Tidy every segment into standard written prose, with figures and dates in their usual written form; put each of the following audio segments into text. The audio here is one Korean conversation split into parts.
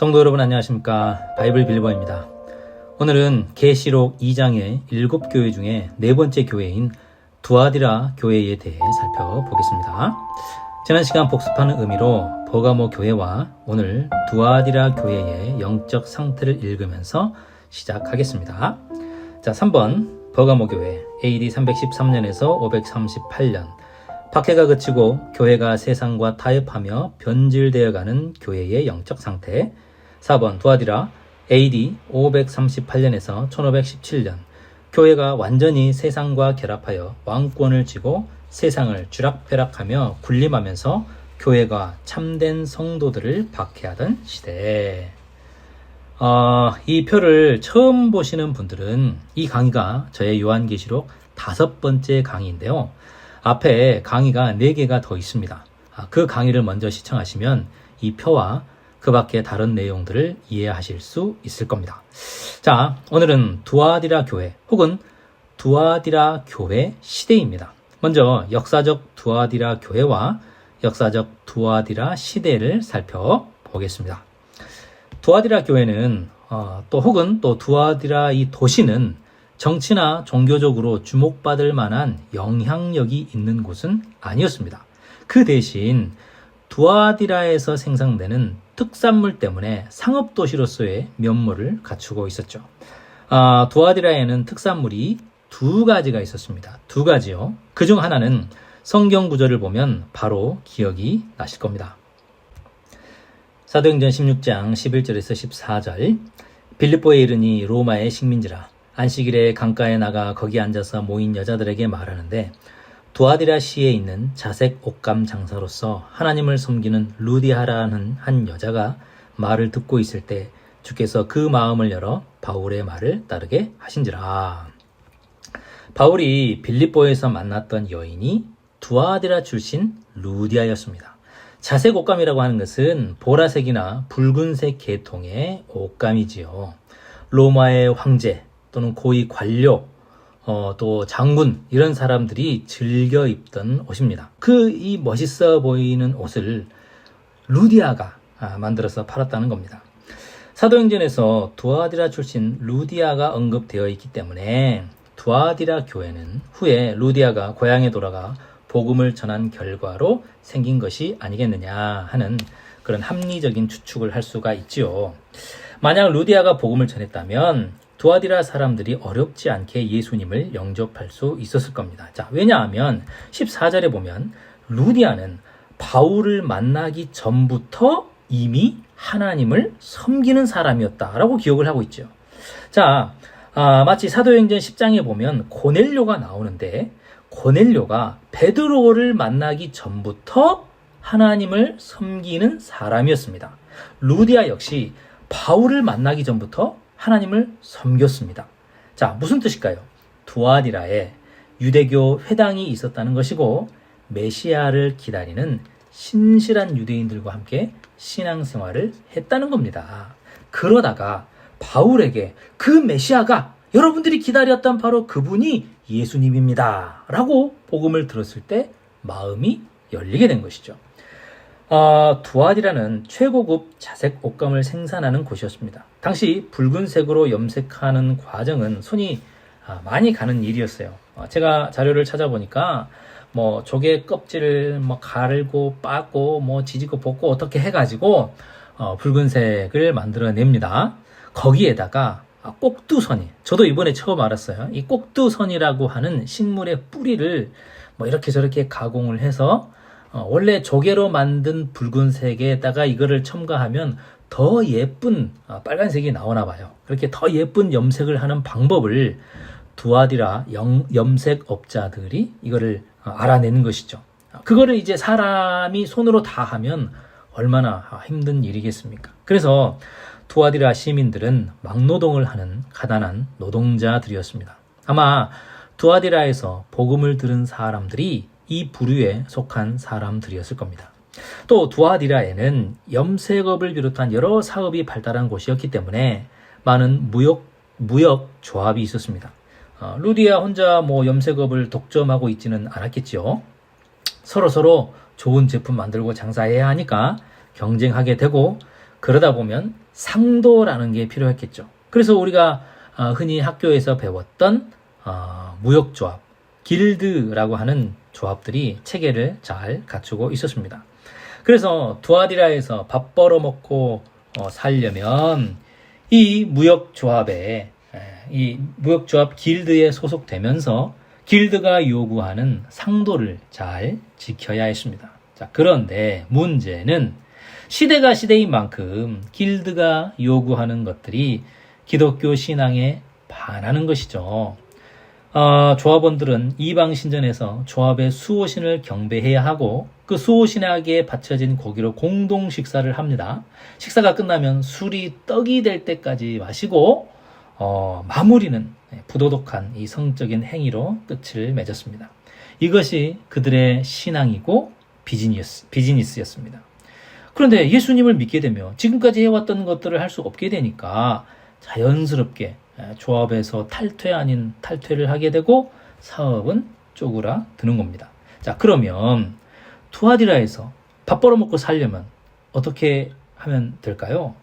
성도 여러분 안녕하십니까. 바이블 빌리버입니다. 오늘은 계시록 2장의 7교회 중에 네 번째 교회인 두아디라 교회에 대해 살펴보겠습니다. 지난 시간 복습하는 의미로 버가모 교회와 오늘 두아디라 교회의 영적 상태를 읽으면서 시작하겠습니다. 자, 3번 버가모 교회 AD 313년에서 538년 박해가 그치고 교회가 세상과 타협하며 변질되어가는 교회의 영적 상태. 4번 두아디라 AD 538년에서 1517년 교회가 완전히 세상과 결합하여 왕권을 쥐고 세상을 쥐락펴락하며 군림하면서 교회가 참된 성도들을 박해하던 시대. 이 표를 처음 보시는 분들은 이 강의가 저의 요한계시록 5번째 강의인데요. 앞에 강의가 4개가 더 있습니다. 그 강의를 먼저 시청하시면 이 표와 그 밖에 다른 내용들을 이해하실 수 있을 겁니다. 자, 오늘은 두아디라 교회 혹은 두아디라 교회 시대입니다. 먼저 역사적 두아디라 교회와 역사적 두아디라 시대를 살펴보겠습니다. 두아디라 교회는 또 두아디라 이 도시는 정치나 종교적으로 주목받을 만한 영향력이 있는 곳은 아니었습니다. 그 대신 두아디라에서 생산되는 특산물 때문에 상업도시로서의 면모를 갖추고 있었죠. 두아디라에는 특산물이 2가지가 있었습니다. 2가지요. 그중 하나는 성경 구절을 보면 바로 기억이 나실 겁니다. 사도행전 16장 11절에서 14절 빌립보에 이르니 로마의 식민지라 안식일에 강가에 나가 거기 앉아서 모인 여자들에게 말하는데 두아디라 시에 있는 자색 옷감 장사로서 하나님을 섬기는 루디아라는 한 여자가 말을 듣고 있을 때 주께서 그 마음을 열어 바울의 말을 따르게 하신지라. 바울이 빌립보에서 만났던 여인이 두아디라 출신 루디아였습니다. 자색 옷감이라고 하는 것은 보라색이나 붉은색 계통의 옷감이지요. 로마의 황제 또는 고위 관료, 또 장군 이런 사람들이 즐겨 입던 옷입니다. 이 멋있어 보이는 옷을 루디아가 만들어서 팔았다는 겁니다. 사도행전에서 두아디라 출신 루디아가 언급되어 있기 때문에 두아디라 교회는 후에 루디아가 고향에 돌아가 복음을 전한 결과로 생긴 것이 아니겠느냐 하는 그런 합리적인 추측을 할 수가 있지요. 만약 루디아가 복음을 전했다면 두아디라 사람들이 어렵지 않게 예수님을 영접할 수 있었을 겁니다. 자, 왜냐하면 14절에 보면 루디아는 바울을 만나기 전부터 이미 하나님을 섬기는 사람이었다라고 기억을 하고 있죠. 자, 마치 사도행전 10장에 보면 고넬료가 나오는데 고넬료가 베드로를 만나기 전부터 하나님을 섬기는 사람이었습니다. 루디아 역시 바울을 만나기 전부터 하나님을 섬겼습니다. 자, 무슨 뜻일까요? 두아디라에 유대교 회당이 있었다는 것이고 메시아를 기다리는 신실한 유대인들과 함께 신앙생활을 했다는 겁니다. 그러다가 바울에게 그 메시아가 여러분들이 기다렸던 바로 그분이 예수님입니다 라고 복음을 들었을 때 마음이 열리게 된 것이죠. 두아디라는 최고급 자색 옷감을 생산하는 곳이었습니다. 당시 붉은색으로 염색하는 과정은 손이 많이 가는 일이었어요. 제가 자료를 찾아보니까 조개 껍질을 갈고 빻고 지지고 볶고 어떻게 해가지고 붉은색을 만들어냅니다. 거기에다가 꼭두선이, 저도 이번에 처음 알았어요. 이 꼭두선이라고 하는 식물의 뿌리를 이렇게 저렇게 가공을 해서 원래 조개로 만든 붉은색에다가 이거를 첨가하면 더 예쁜 빨간색이 나오나 봐요. 그렇게 더 예쁜 염색을 하는 방법을 두아디라 염색업자들이 이거를 알아내는 것이죠. 그거를 이제 사람이 손으로 다 하면 얼마나 힘든 일이겠습니까? 그래서 두아디라 시민들은 막노동을 하는 가난한 노동자들이었습니다. 아마 두아디라에서 복음을 들은 사람들이 이 부류에 속한 사람들이었을 겁니다. 또 두아디라에는 염색업을 비롯한 여러 사업이 발달한 곳이었기 때문에 많은 무역 조합이 있었습니다. 루디아 혼자 염색업을 독점하고 있지는 않았겠지요. 서로 좋은 제품 만들고 장사해야 하니까 경쟁하게 되고 그러다 보면 상도라는 게 필요했겠죠. 그래서 우리가 흔히 학교에서 배웠던 무역조합, 길드라고 하는 조합들이 체계를 잘 갖추고 있었습니다. 그래서 두아디라에서 밥 벌어먹고 살려면 이 무역조합 길드에 소속되면서 길드가 요구하는 상도를 잘 지켜야 했습니다. 자, 그런데 문제는 시대가 시대인 만큼 길드가 요구하는 것들이 기독교 신앙에 반하는 것이죠. 조합원들은 이방신전에서 조합의 수호신을 경배해야 하고 그 수호신에게 바쳐진 고기로 공동 식사를 합니다. 식사가 끝나면 술이 떡이 될 때까지 마시고 마무리는 부도덕한 이 성적인 행위로 끝을 맺었습니다. 이것이 그들의 신앙이고 비즈니스였습니다. 그런데 예수님을 믿게 되면 지금까지 해왔던 것들을 할 수 없게 되니까 자연스럽게 조합에서 탈퇴 아닌 탈퇴를 하게 되고 사업은 쪼그라드는 겁니다. 자, 그러면 투아디라에서 밥 벌어먹고 살려면 어떻게 하면 될까요?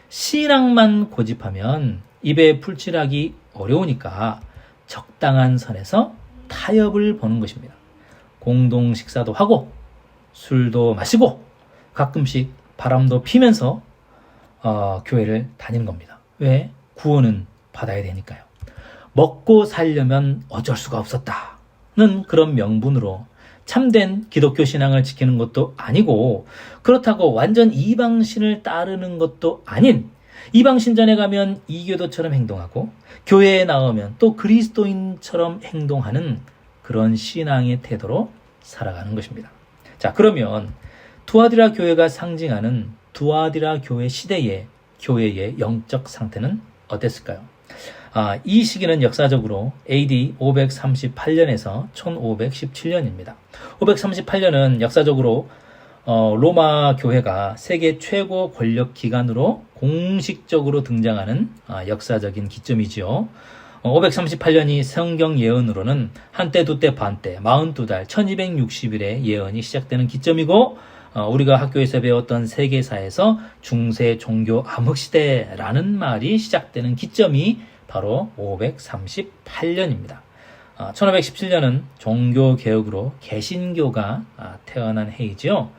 신앙만 고집하면 입에 풀칠하기 어려우니까 적당한 선에서 타협을 보는 것입니다. 공동 식사도 하고 술도 마시고 가끔씩 바람도 피면서 교회를 다니는 겁니다. 왜? 구원은 받아야 되니까요. 먹고 살려면 어쩔 수가 없었다는 그런 명분으로 참된 기독교 신앙을 지키는 것도 아니고 그렇다고 완전 이방신을 따르는 것도 아닌 이방신전에 가면 이교도처럼 행동하고 교회에 나오면 또 그리스도인처럼 행동하는 그런 신앙의 태도로 살아가는 것입니다. 자, 그러면 두아디라 교회가 상징하는 두아디라 교회 시대의 교회의 영적 상태는 어땠을까요? 이 시기는 역사적으로 AD 538년에서 1517년입니다. 538년은 역사적으로 로마 교회가 세계 최고 권력 기관으로 공식적으로 등장하는 역사적인 기점이지요. 538년이 성경 예언으로는 한때 두때 반때 42달 1260일의 예언이 시작되는 기점이고 우리가 학교에서 배웠던 세계사에서 중세 종교 암흑시대라는 말이 시작되는 기점이 바로 538년입니다. 1517년은 종교개혁으로 개신교가 태어난 해이지요.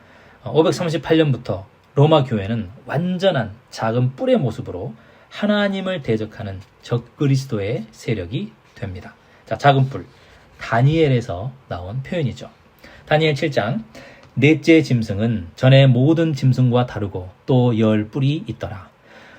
538년부터 로마 교회는 완전한 작은 뿔의 모습으로 하나님을 대적하는 적그리스도의 세력이 됩니다. 자, 작은 뿔, 다니엘에서 나온 표현이죠. 다니엘 7장, 넷째 짐승은 전에 모든 짐승과 다르고 또 10뿔이 있더라.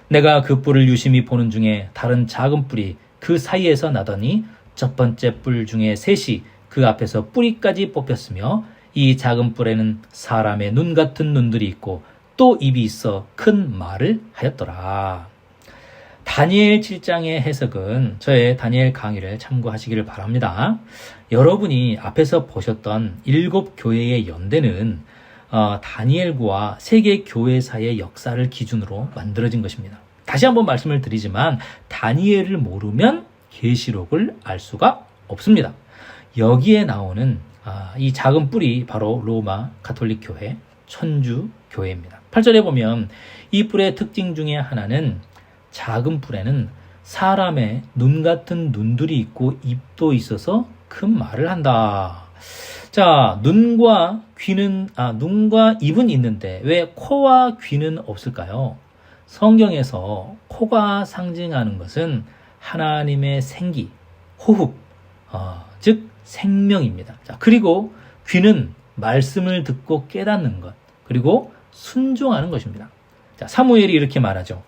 내가 그 뿔을 유심히 보는 중에 다른 작은 뿔이 그 사이에서 나더니 첫 번째 뿔 중에 셋이 그 앞에서 뿌리까지 뽑혔으며 이 작은 뿔에는 사람의 눈 같은 눈들이 있고 또 입이 있어 큰 말을 하였더라. 다니엘 7장의 해석은 저의 다니엘 강의를 참고하시기를 바랍니다. 여러분이 앞에서 보셨던 7교회의 연대는 다니엘과 세계 교회사의 역사를 기준으로 만들어진 것입니다. 다시 한번 말씀을 드리지만 다니엘을 모르면 계시록을 알 수가 없습니다. 여기에 나오는 이 작은 뿔이 바로 로마 가톨릭 교회 천주 교회입니다. 8절에 보면 이 뿔의 특징 중에 하나는 작은 뿔에는 사람의 눈 같은 눈들이 있고 입도 있어서 큰 말을 한다. 자, 눈과 입은 있는데 왜 코와 귀는 없을까요? 성경에서 코가 상징하는 것은 하나님의 생기, 호흡, 즉 생명입니다. 자, 그리고 귀는 말씀을 듣고 깨닫는 것, 그리고 순종하는 것입니다. 자, 사무엘이 이렇게 말하죠.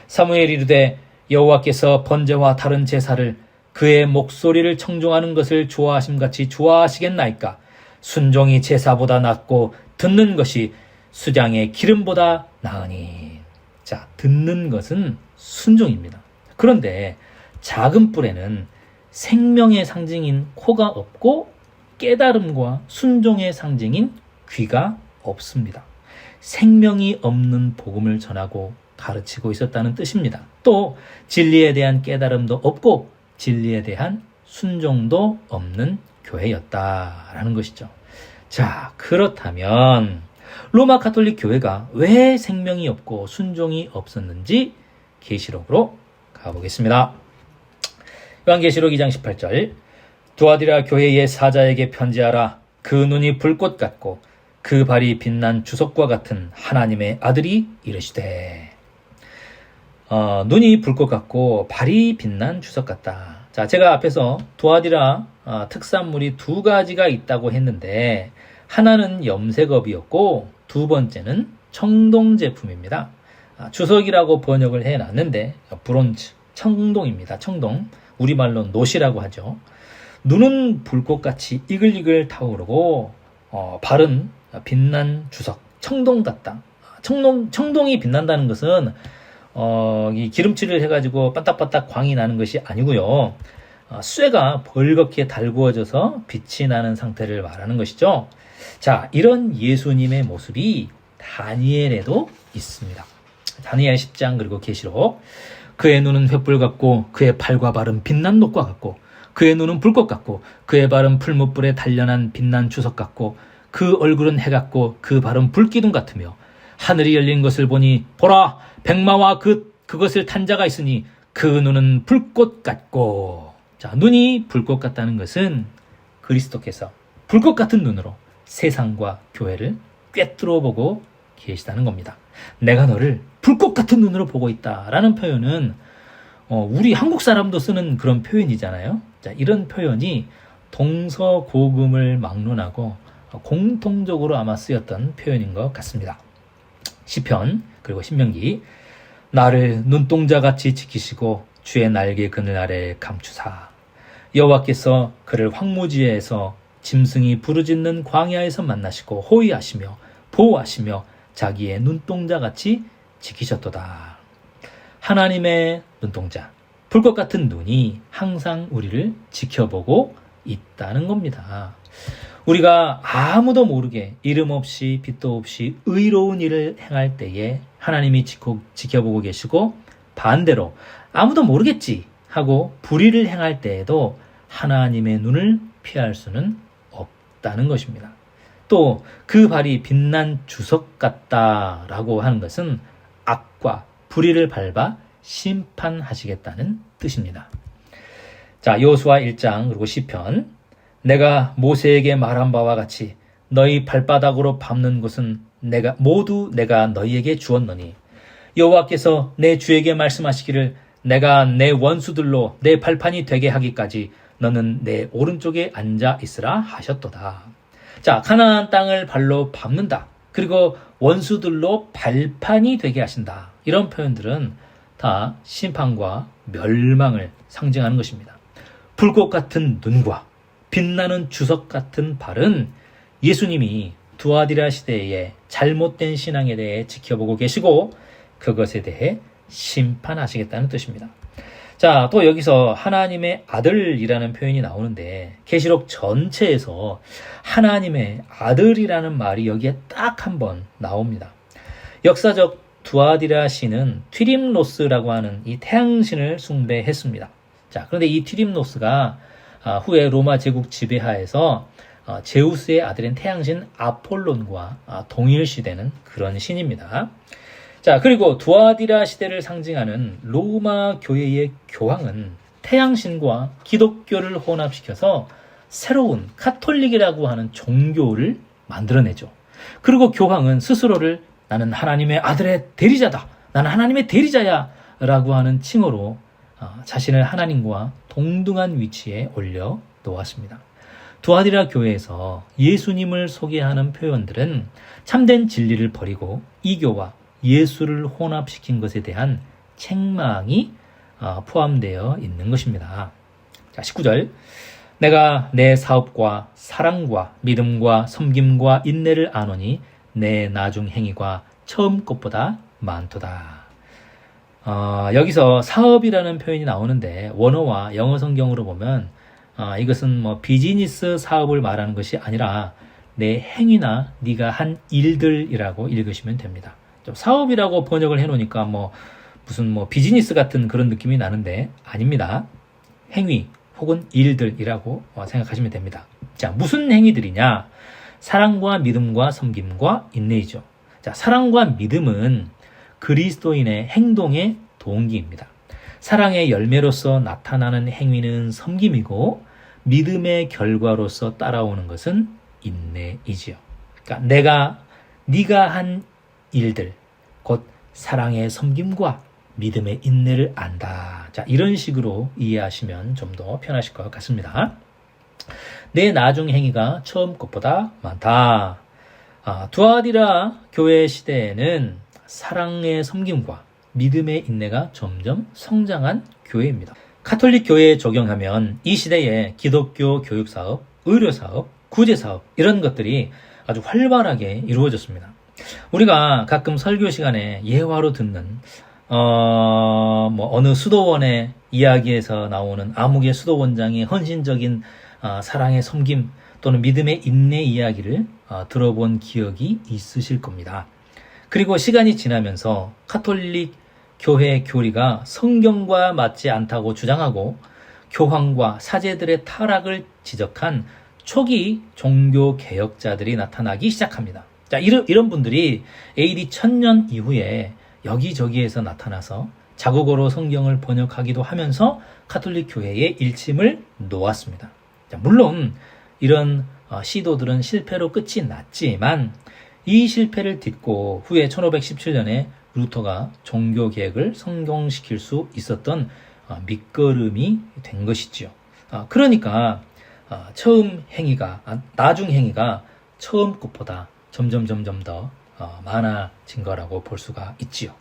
사무엘이 이르되 여호와께서 번제와 다른 제사를 그의 목소리를 청종하는 것을 좋아하심같이 좋아하시겠나이까? 순종이 제사보다 낫고 듣는 것이 수장의 기름보다 나으니. 자, 듣는 것은 순종입니다. 그런데 작은 뿔에는 생명의 상징인 코가 없고 깨달음과 순종의 상징인 귀가 없습니다. 생명이 없는 복음을 전하고 가르치고 있었다는 뜻입니다. 또 진리에 대한 깨달음도 없고 진리에 대한 순종도 없는 교회였다라는 것이죠. 자, 그렇다면 로마 가톨릭 교회가 왜 생명이 없고 순종이 없었는지 계시록으로 가보겠습니다. 요한계시록 2장 18절 두아디라 교회의 사자에게 편지하라. 그 눈이 불꽃 같고 그 발이 빛난 주석과 같은 하나님의 아들이 이르시되. 눈이 불꽃 같고 발이 빛난 주석 같다. 자, 제가 앞에서 두아디라 특산물이 두 가지가 있다고 했는데 하나는 염색업이었고 두 번째는 청동 제품입니다. 주석이라고 번역을 해놨는데 브론즈, 청동입니다. 청동, 우리말로 노시라고 하죠. 눈은 불꽃같이 이글이글 타오르고 발은 빛난 주석, 청동 같다. 청동이 빛난다는 것은 이 기름칠을 해가지고 반딱반딱 광이 나는 것이 아니고요. 쇠가 벌겋게 달구어져서 빛이 나는 상태를 말하는 것이죠. 자, 이런 예수님의 모습이 다니엘에도 있습니다. 다니엘 10장 그리고 계시록. 그의 눈은 횃불 같고 그의 팔과 발은 빛난 녹과 같고 그의 눈은 불꽃 같고 그의 발은 풀무불에 단련한 빛난 주석 같고 그 얼굴은 해 같고 그 발은 불기둥 같으며 하늘이 열린 것을 보니 보라 백마와 그것을 탄 자가 있으니 그 눈은 불꽃 같고. 자, 눈이 불꽃 같다는 것은 그리스도께서 불꽃 같은 눈으로 세상과 교회를 꿰뚫어 보고 계시다는 겁니다. 내가 너를 불꽃 같은 눈으로 보고 있다라는 표현은 우리 한국 사람도 쓰는 그런 표현이잖아요. 자, 이런 표현이 동서고금을 막론하고 공통적으로 아마 쓰였던 표현인 것 같습니다. 시편 그리고 신명기. 나를 눈동자같이 지키시고 주의 날개 그늘 아래 감추사. 여호와께서 그를 황무지에서 짐승이 부르짖는 광야에서 만나시고 호위하시며 보호하시며 자기의 눈동자같이 지키셨도다. 하나님의 눈동자, 불꽃 같은 눈이 항상 우리를 지켜보고 있다는 겁니다. 우리가 아무도 모르게 이름 없이 빛도 없이 의로운 일을 행할 때에 하나님이 지켜보고 계시고, 반대로 아무도 모르겠지 하고 불의를 행할 때에도 하나님의 눈을 피할 수는 없다는 것입니다. 또 그 발이 빛난 주석 같다라고 하는 것은 악과 불의를 밟아 심판하시겠다는 뜻입니다. 자, 여호수아 1장 그리고 시편. 내가 모세에게 말한 바와 같이 너희 발바닥으로 밟는 곳은 모두 내가 너희에게 주었노니 여호와께서 내 주에게 말씀하시기를 내가 내 원수들로 내 발판이 되게 하기까지 너는 내 오른쪽에 앉아 있으라 하셨도다. 자, 가나안 땅을 발로 밟는다. 그리고 원수들로 발판이 되게 하신다. 이런 표현들은 다 심판과 멸망을 상징하는 것입니다. 불꽃 같은 눈과 빛나는 주석 같은 발은 예수님이 두아디라 시대의 잘못된 신앙에 대해 지켜보고 계시고 그것에 대해 심판하시겠다는 뜻입니다. 자, 또 여기서 하나님의 아들이라는 표현이 나오는데 계시록 전체에서 하나님의 아들이라는 말이 여기에 딱 한 번 나옵니다. 역사적 두아디라 신은 튀림노스라고 하는 이 태양신을 숭배했습니다. 자, 그런데 이 튀림노스가 후에 로마 제국 지배하에서 제우스의 아들인 태양신 아폴론과 동일시되는 그런 신입니다. 자, 그리고 두아디라 시대를 상징하는 로마 교회의 교황은 태양신과 기독교를 혼합시켜서 새로운 카톨릭이라고 하는 종교를 만들어내죠. 그리고 교황은 스스로를 나는 하나님의 아들의 대리자다. 나는 하나님의 대리자야. 라고 하는 칭호로 자신을 하나님과 동등한 위치에 올려 놓았습니다. 두아디라 교회에서 예수님을 소개하는 표현들은 참된 진리를 버리고 이교와 예수를 혼합시킨 것에 대한 책망이 포함되어 있는 것입니다. 자, 19절. 내가 내 사업과 사랑과 믿음과 섬김과 인내를 아노니 내 나중 행위가 처음 것보다 많도다. 여기서 사업이라는 표현이 나오는데 원어와 영어 성경으로 보면 이것은 비즈니스 사업을 말하는 것이 아니라 내 행위나 네가 한 일들이라고 읽으시면 됩니다. 좀 사업이라고 번역을 해놓으니까 무슨 비즈니스 같은 그런 느낌이 나는데 아닙니다. 행위 혹은 일들이라고 생각하시면 됩니다. 자, 무슨 행위들이냐? 사랑과 믿음과 섬김과 인내이죠. 자, 사랑과 믿음은 그리스도인의 행동의 동기입니다. 사랑의 열매로서 나타나는 행위는 섬김이고 믿음의 결과로서 따라오는 것은 인내이지요. 그러니까 네가 한 일들, 곧 사랑의 섬김과 믿음의 인내를 안다. 자, 이런 식으로 이해하시면 좀 더 편하실 것 같습니다. 내 나중 행위가 처음 것보다 많다. 두아디라 교회 시대에는 사랑의 섬김과 믿음의 인내가 점점 성장한 교회입니다. 카톨릭 교회에 적용하면 이 시대에 기독교 교육사업, 의료사업, 구제사업 이런 것들이 아주 활발하게 이루어졌습니다. 우리가 가끔 설교 시간에 예화로 듣는 어느 수도원의 이야기에서 나오는 암흑의 수도원장의 헌신적인 사랑의 섬김 또는 믿음의 인내 이야기를 들어본 기억이 있으실 겁니다. 그리고 시간이 지나면서 카톨릭 교회 교리가 성경과 맞지 않다고 주장하고 교황과 사제들의 타락을 지적한 초기 종교 개혁자들이 나타나기 시작합니다. 자, 이런 분들이 AD 1000년 이후에 여기저기에서 나타나서 자국어로 성경을 번역하기도 하면서 카톨릭 교회의 일침을 놓았습니다. 자, 물론 이런 시도들은 실패로 끝이 났지만 이 실패를 딛고 후에 1517년에 루터가 종교개혁을 성공시킬 수 있었던 밑거름이 된 것이지요. 그러니까 나중 행위가 처음 것보다 점점 더 많아진 거라고 볼 수가 있지요.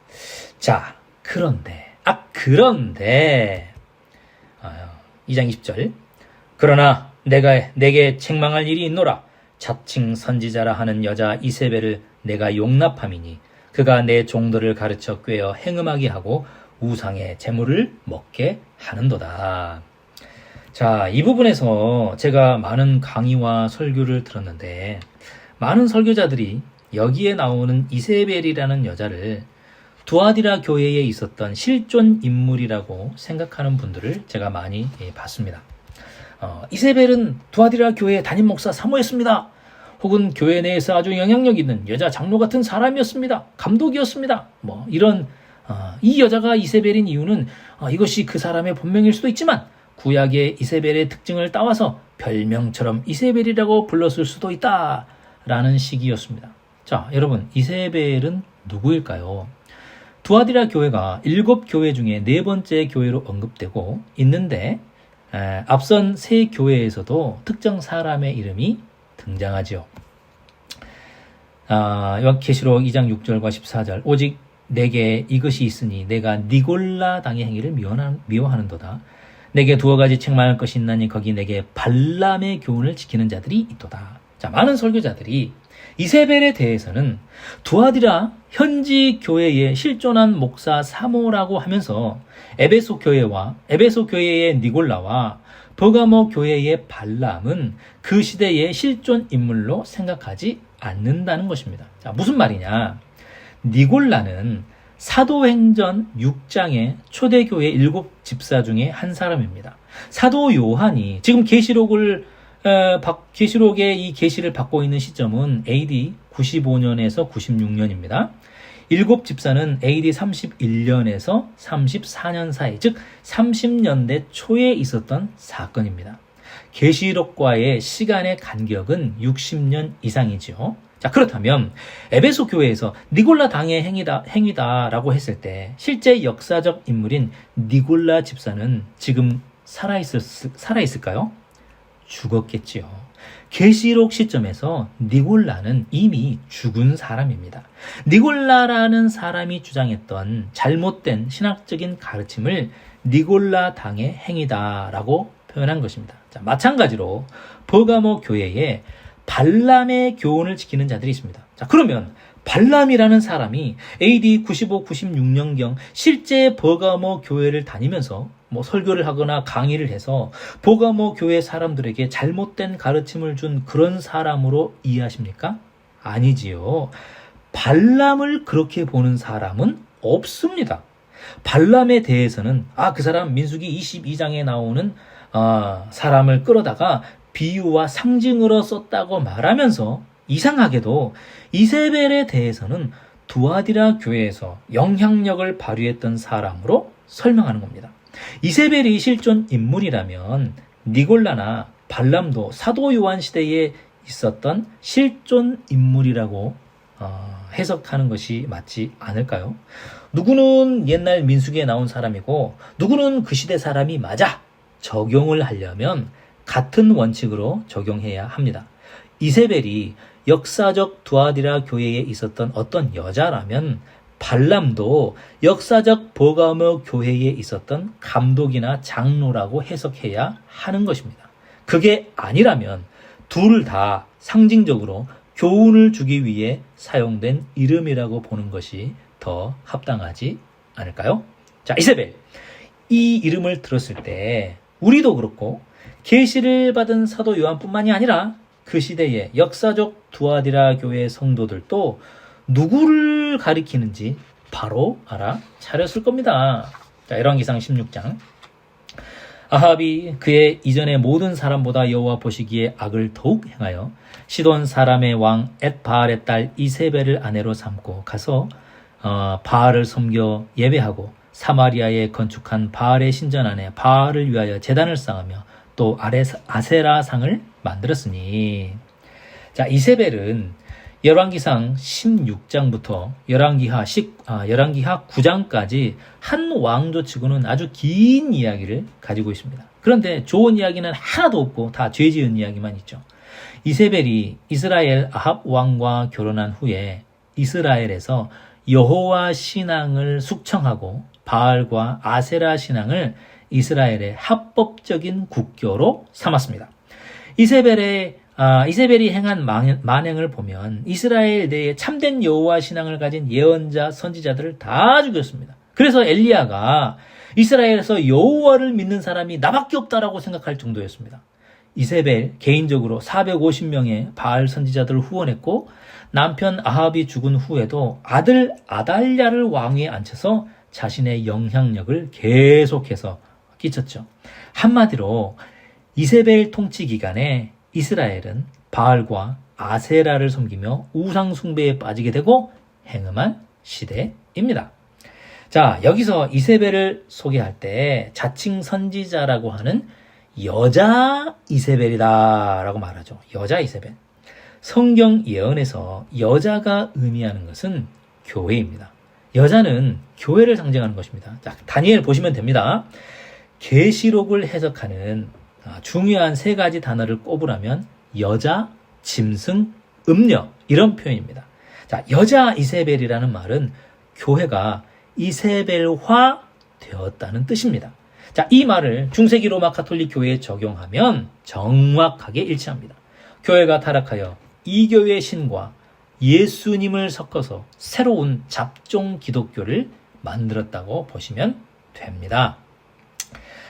자, 그런데 2장 20절 그러나 내게 책망할 일이 있노라. 자칭 선지자라 하는 여자 이세벨을 내가 용납함이니 그가 내 종들을 가르쳐 꾀어 행음하게 하고 우상의 재물을 먹게 하는도다. 자, 이 부분에서 제가 많은 강의와 설교를 들었는데 많은 설교자들이 여기에 나오는 이세벨이라는 여자를 두아디라 교회에 있었던 실존 인물이라고 생각하는 분들을 제가 많이 봤습니다. 이세벨은 두아디라 교회 담임 목사 사모였습니다. 혹은 교회 내에서 아주 영향력 있는 여자 장로 같은 사람이었습니다. 감독이었습니다. 이 여자가 이세벨인 이유는 이것이 그 사람의 본명일 수도 있지만 구약의 이세벨의 특징을 따와서 별명처럼 이세벨이라고 불렀을 수도 있다라는 식이었습니다. 자, 여러분, 이세벨은 누구일까요? 두아디라 교회가 7교회 중에 4번째 교회로 언급되고 있는데 앞선 3교회에서도 특정 사람의 이름이 등장하죠. 계시록 2장 6절과 14절 오직 내게 이것이 있으니 내가 니골라 당의 행위를 미워하는도다. 내게 2가지 책망할 것이 있나니 거기 내게 발람의 교훈을 지키는 자들이 있도다. 자, 많은 설교자들이 이세벨에 대해서는 두아디라 현지 교회의 실존한 목사 사모라고 하면서 에베소 교회의 니골라와 버가모 교회의 발람은 그 시대의 실존 인물로 생각하지 않는다는 것입니다. 자, 무슨 말이냐? 니골라는 사도행전 6장의 초대교회 7집사 중에 한 사람입니다. 사도 요한이 지금 계시록의 이 계시를 받고 있는 시점은 AD 95년에서 96년입니다. 7집사는 AD 31년에서 34년 사이, 즉 30년대 초에 있었던 사건입니다. 계시록과의 시간의 간격은 60년 이상이죠. 자, 그렇다면 에베소 교회에서 니골라 당의 행위다라고 했을 때 실제 역사적 인물인 니골라 집사는 지금 살아있을까요? 죽었겠지요. 계시록 시점에서 니골라는 이미 죽은 사람입니다. 니골라라는 사람이 주장했던 잘못된 신학적인 가르침을 니골라 당의 행위다라고 표현한 것입니다. 자, 마찬가지로 버가모 교회에 발람의 교훈을 지키는 자들이 있습니다. 자, 그러면 발람이라는 사람이 AD 95, 96년경 실제 버가모 교회를 다니면서 설교를 하거나 강의를 해서 버가모 교회 사람들에게 잘못된 가르침을 준 그런 사람으로 이해하십니까? 아니지요. 발람을 그렇게 보는 사람은 없습니다. 발람에 대해서는 그 사람 민수기 22장에 나오는 사람을 끌어다가 비유와 상징으로 썼다고 말하면서 이상하게도 이세벨에 대해서는 두아디라 교회에서 영향력을 발휘했던 사람으로 설명하는 겁니다. 이세벨이 실존 인물이라면 니골라나 발람도 사도 요한 시대에 있었던 실존 인물이라고 해석하는 것이 맞지 않을까요? 누구는 옛날 민수기에 나온 사람이고 누구는 그 시대 사람이 맞아 적용을 하려면 같은 원칙으로 적용해야 합니다. 이세벨이 역사적 두아디라 교회에 있었던 어떤 여자라면 발람도 역사적 버가모 교회에 있었던 감독이나 장로라고 해석해야 하는 것입니다. 그게 아니라면 둘 다 상징적으로 교훈을 주기 위해 사용된 이름이라고 보는 것이 더 합당하지 않을까요? 자, 이세벨. 이 이름을 들었을 때 우리도 그렇고 계시를 받은 사도 요한뿐만이 아니라 그 시대의 역사적 두아디라 교회 성도들도 누구를 가리키는지 바로 알아차렸을 겁니다. 자, 열왕기상 16장. 아합이 그의 이전의 모든 사람보다 여호와 보시기에 악을 더욱 행하여 시돈 사람의 왕 엣바알의 딸 이세벨을 아내로 삼고 가서 바알을 섬겨 예배하고 사마리아에 건축한 바알의 신전 안에 바알을 위하여 제단을 쌓으며 또 아세라상을 만들었으니. 자, 이세벨은 열왕기상 16장부터 열왕기하 9장까지 한 왕조치고는 아주 긴 이야기를 가지고 있습니다. 그런데 좋은 이야기는 하나도 없고 다 죄 지은 이야기만 있죠. 이세벨이 이스라엘 아합 왕과 결혼한 후에 이스라엘에서 여호와 신앙을 숙청하고 바알과 아세라 신앙을 이스라엘의 합법적인 국교로 삼았습니다. 이세벨이 행한 만행을 보면 이스라엘 내에 참된 여호와 신앙을 가진 예언자, 선지자들을 다 죽였습니다. 그래서 엘리야가 이스라엘에서 여호와를 믿는 사람이 나밖에 없다라고 생각할 정도였습니다. 이세벨 개인적으로 450명의 바알 선지자들을 후원했고 남편 아합이 죽은 후에도 아들 아달랴를 왕위에 앉혀서 자신의 영향력을 계속해서 끼쳤죠. 한마디로 이세벨 통치 기간에 이스라엘은 바알과 아세라를 섬기며 우상 숭배에 빠지게 되고 행음한 시대입니다. 자, 여기서 이세벨을 소개할 때 자칭 선지자라고 하는 여자 이세벨이다라고 말하죠. 여자 이세벨. 성경 예언에서 여자가 의미하는 것은 교회입니다. 여자는 교회를 상징하는 것입니다. 자, 다니엘 보시면 됩니다. 계시록을 해석하는 중요한 세 가지 단어를 꼽으라면 여자, 짐승, 음녀 이런 표현입니다. 자, 여자 이세벨이라는 말은 교회가 이세벨화 되었다는 뜻입니다. 자, 이 말을 중세기 로마 가톨릭 교회에 적용하면 정확하게 일치합니다. 교회가 타락하여 이교의 신과 예수님을 섞어서 새로운 잡종 기독교를 만들었다고 보시면 됩니다.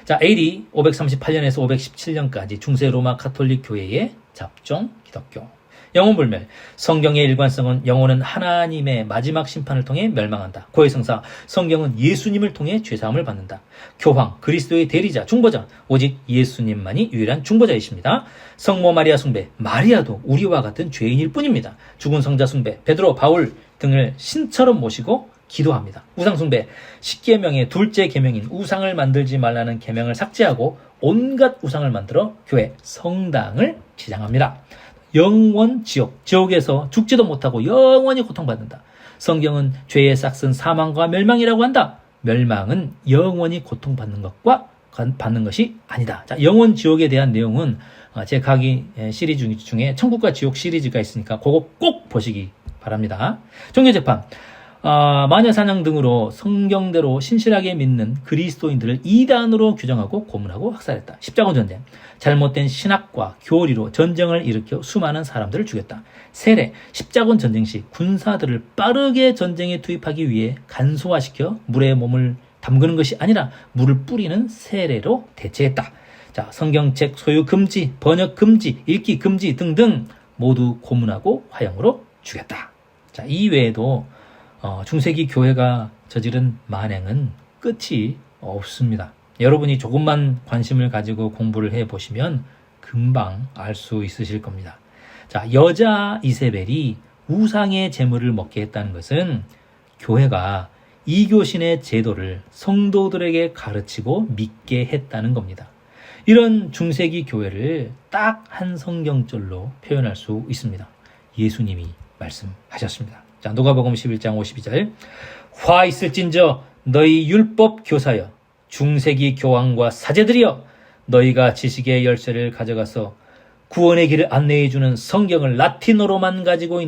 자, AD 538년에서 517년까지 중세 로마 가톨릭 교회의 잡종 기독교. 영혼불멸. 성경의 일관성은 영혼은 하나님의 마지막 심판을 통해 멸망한다. 고해성사. 성경은 예수님을 통해 죄사함을 받는다. 교황. 그리스도의 대리자, 중보자. 오직 예수님만이 유일한 중보자이십니다. 성모 마리아 숭배. 마리아도 우리와 같은 죄인일 뿐입니다. 죽은 성자 숭배. 베드로, 바울 등을 신처럼 모시고 기도합니다. 우상 숭배. 10계명의 둘째 계명인 우상을 만들지 말라는 계명을 삭제하고 온갖 우상을 만들어 교회, 성당을 지장합니다. 영원 지옥. 지옥에서 죽지도 못하고 영원히 고통받는다. 성경은 죄의 싹은 사망과 멸망이라고 한다. 멸망은 영원히 고통받는 것과 받는 것이 아니다. 자, 영원 지옥에 대한 내용은 제 강의 시리즈 중에 천국과 지옥 시리즈가 있으니까 그거 꼭 보시기 바랍니다. 종교재판. 마녀사냥 등으로 성경대로 신실하게 믿는 그리스도인들을 이단으로 규정하고 고문하고 학살했다. 십자군 전쟁. 잘못된 신학과 교리로 전쟁을 일으켜 수많은 사람들을 죽였다. 세례. 십자군 전쟁 시 군사들을 빠르게 전쟁에 투입하기 위해 간소화시켜 물에 몸을 담그는 것이 아니라 물을 뿌리는 세례로 대체했다. 자, 성경책 소유 금지, 번역 금지, 읽기 금지 등등 모두 고문하고 화형으로 죽였다. 자, 이 외에도 중세기 교회가 저지른 만행은 끝이 없습니다. 여러분이 조금만 관심을 가지고 공부를 해보시면 금방 알 수 있으실 겁니다. 자, 여자 이세벨이 우상의 제물을 먹게 했다는 것은 교회가 이교신의 제도를 성도들에게 가르치고 믿게 했다는 겁니다. 이런 중세기 교회를 딱 한 성경절로 표현할 수 있습니다. 예수님이 말씀하셨습니다. 자, 누가복음 11장 52절. 화 있을진저 너희 율법 교사여 중세기 교황과 사제들이여 너희가 지식의 열쇠를 가져가서 구원의 길을 안내해 주는 성경을 라틴어로만 가지고